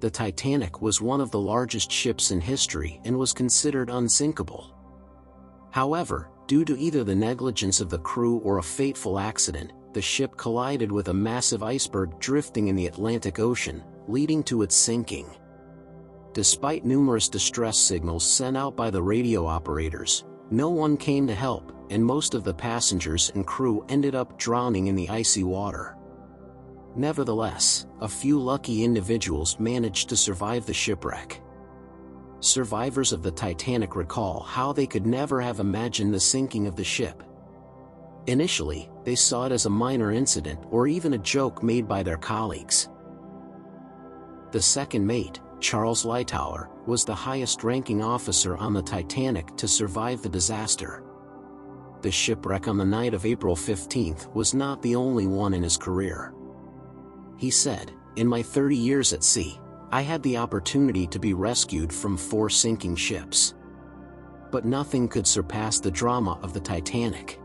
the Titanic was one of the largest ships in history and was considered unsinkable. However, due to either the negligence of the crew or a fateful accident, the ship collided with a massive iceberg drifting in the Atlantic Ocean, leading to its sinking. Despite numerous distress signals sent out by the radio operators, no one came to help, and most of the passengers and crew ended up drowning in the icy water. Nevertheless, a few lucky individuals managed to survive the shipwreck. Survivors of the Titanic recall how they could never have imagined the sinking of the ship. Initially, they saw it as a minor incident or even a joke made by their colleagues. The second mate, Charles Lightholler, was the highest-ranking officer on the Titanic to survive the disaster. The shipwreck on the night of April 15th was not the only one in his career. He said, "In my 30 years at sea, I had the opportunity to be rescued from 4 sinking ships. But nothing could surpass the drama of the Titanic.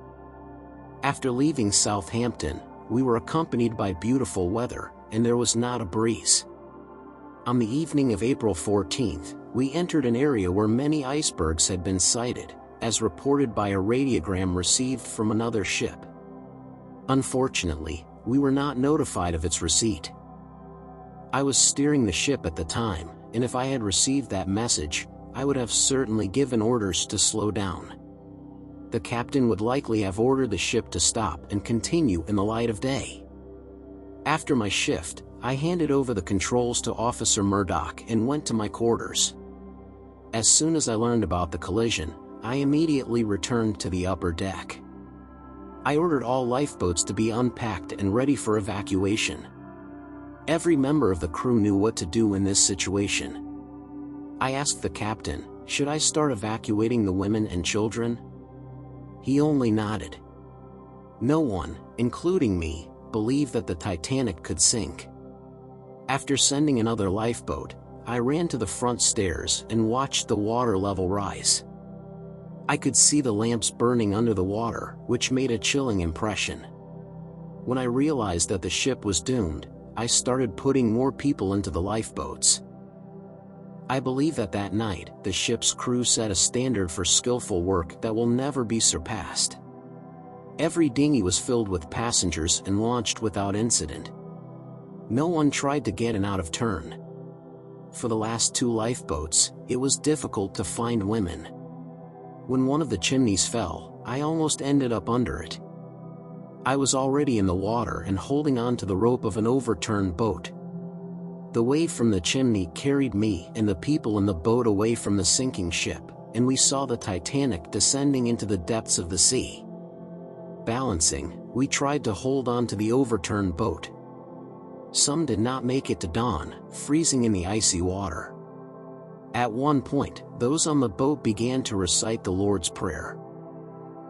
After leaving Southampton, we were accompanied by beautiful weather, and there was not a breeze. On the evening of April 14th, we entered an area where many icebergs had been sighted, as reported by a radiogram received from another ship. Unfortunately, we were not notified of its receipt. I was steering the ship at the time, and if I had received that message, I would have certainly given orders to slow down. The captain would likely have ordered the ship to stop and continue in the light of day. After my shift, I handed over the controls to Officer Murdoch and went to my quarters. As soon as I learned about the collision, I immediately returned to the upper deck. I ordered all lifeboats to be unpacked and ready for evacuation. Every member of the crew knew what to do in this situation. I asked the captain, should I start evacuating the women and children? He only nodded. No one, including me, believed that the Titanic could sink. After sending another lifeboat, I ran to the front stairs and watched the water level rise. I could see the lamps burning under the water, which made a chilling impression. When I realized that the ship was doomed, I started putting more people into the lifeboats. I believe that night, the ship's crew set a standard for skillful work that will never be surpassed. Every dinghy was filled with passengers and launched without incident. No one tried to get in out of turn. For the last 2 lifeboats, it was difficult to find women. When one of the chimneys fell, I almost ended up under it. I was already in the water and holding on to the rope of an overturned boat. The wave from the chimney carried me and the people in the boat away from the sinking ship, and we saw the Titanic descending into the depths of the sea. Balancing, we tried to hold on to the overturned boat. Some did not make it to dawn, freezing in the icy water. At one point, those on the boat began to recite the Lord's Prayer.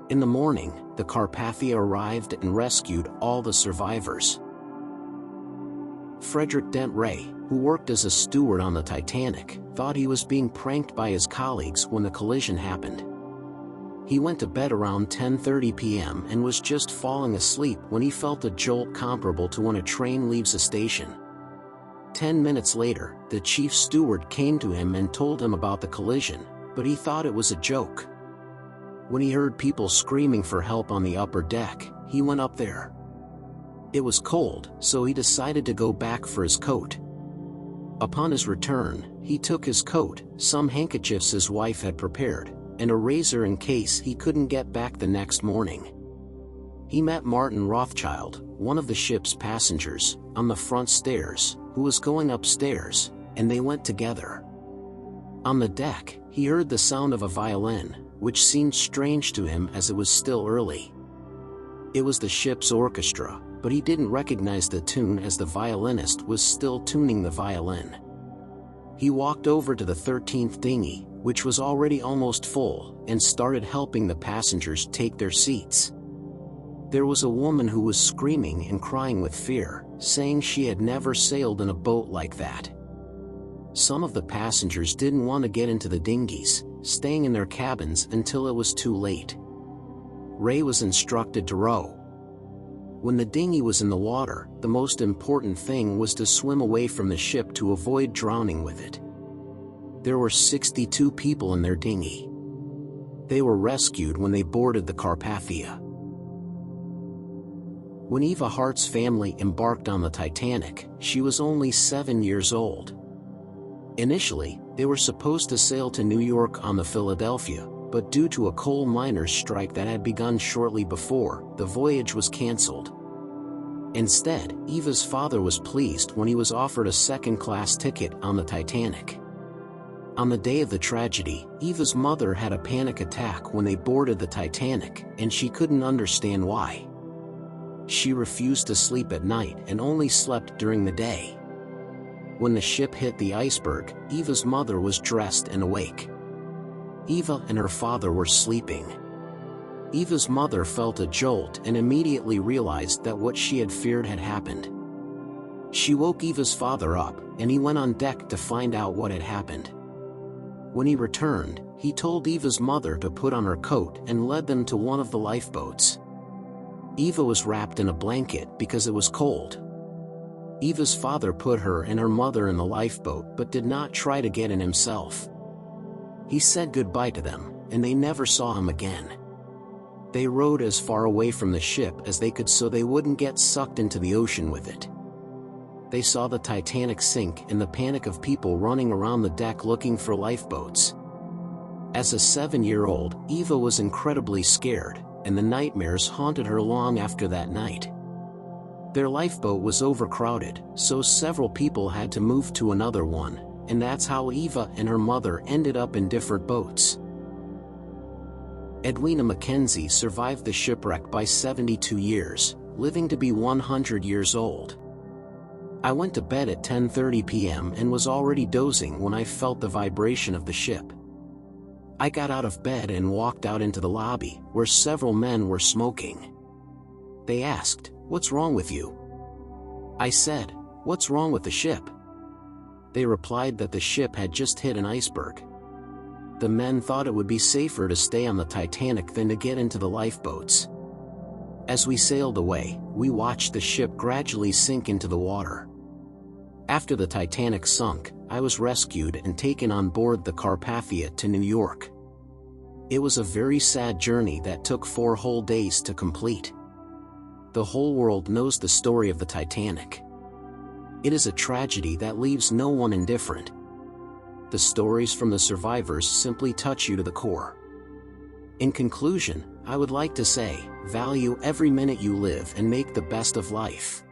In the morning, the Carpathia arrived and rescued all the survivors. Frederick Dent, who worked as a steward on the Titanic, thought he was being pranked by his colleagues when the collision happened. He went to bed around 10:30 p.m. and was just falling asleep when he felt a jolt comparable to when a train leaves a station. 10 minutes later, the chief steward came to him and told him about the collision, but he thought it was a joke. When he heard people screaming for help on the upper deck, he went up there. It was cold, so he decided to go back for his coat. Upon his return, he took his coat, some handkerchiefs his wife had prepared, and a razor in case he couldn't get back the next morning. He met Martin Rothschild, one of the ship's passengers, on the front stairs, who was going upstairs, and they went together. On the deck, he heard the sound of a violin, which seemed strange to him as it was still early. It was the ship's orchestra, but he didn't recognize the tune as the violinist was still tuning the violin. He walked over to the 13th dinghy, which was already almost full, and started helping the passengers take their seats. There was a woman who was screaming and crying with fear, saying she had never sailed in a boat like that. Some of the passengers didn't want to get into the dinghies, staying in their cabins until it was too late. Ray was instructed to row. When the dinghy was in the water, the most important thing was to swim away from the ship to avoid drowning with it. There were 62 people in their dinghy. They were rescued when they boarded the Carpathia. When Eva Hart's family embarked on the Titanic, she was only 7 years old. Initially, they were supposed to sail to New York on the Philadelphia, but due to a coal miners' strike that had begun shortly before, the voyage was canceled. Instead, Eva's father was pleased when he was offered a second-class ticket on the Titanic. On the day of the tragedy, Eva's mother had a panic attack when they boarded the Titanic, and she couldn't understand why. She refused to sleep at night and only slept during the day. When the ship hit the iceberg, Eva's mother was dressed and awake. Eva and her father were sleeping. Eva's mother felt a jolt and immediately realized that what she had feared had happened. She woke Eva's father up, and he went on deck to find out what had happened. When he returned, he told Eva's mother to put on her coat and led them to one of the lifeboats. Eva was wrapped in a blanket because it was cold. Eva's father put her and her mother in the lifeboat but did not try to get in himself. He said goodbye to them, and they never saw him again. They rowed as far away from the ship as they could so they wouldn't get sucked into the ocean with it. They saw the Titanic sink and the panic of people running around the deck looking for lifeboats. As a 7-year-old, Eva was incredibly scared, and the nightmares haunted her long after that night. Their lifeboat was overcrowded, so several people had to move to another one, and that's how Eva and her mother ended up in different boats. Edwina Mackenzie survived the shipwreck by 72 years, living to be 100 years old. I went to bed at 10:30 p.m. and was already dozing when I felt the vibration of the ship. I got out of bed and walked out into the lobby, where several men were smoking. They asked, "What's wrong with you?" I said, "What's wrong with the ship?" They replied that the ship had just hit an iceberg. The men thought it would be safer to stay on the Titanic than to get into the lifeboats. As we sailed away, we watched the ship gradually sink into the water. After the Titanic sunk, I was rescued and taken on board the Carpathia to New York. It was a very sad journey that took 4 whole days to complete. The whole world knows the story of the Titanic. It is a tragedy that leaves no one indifferent. The stories from the survivors simply touch you to the core. In conclusion, I would like to say, value every minute you live and make the best of life.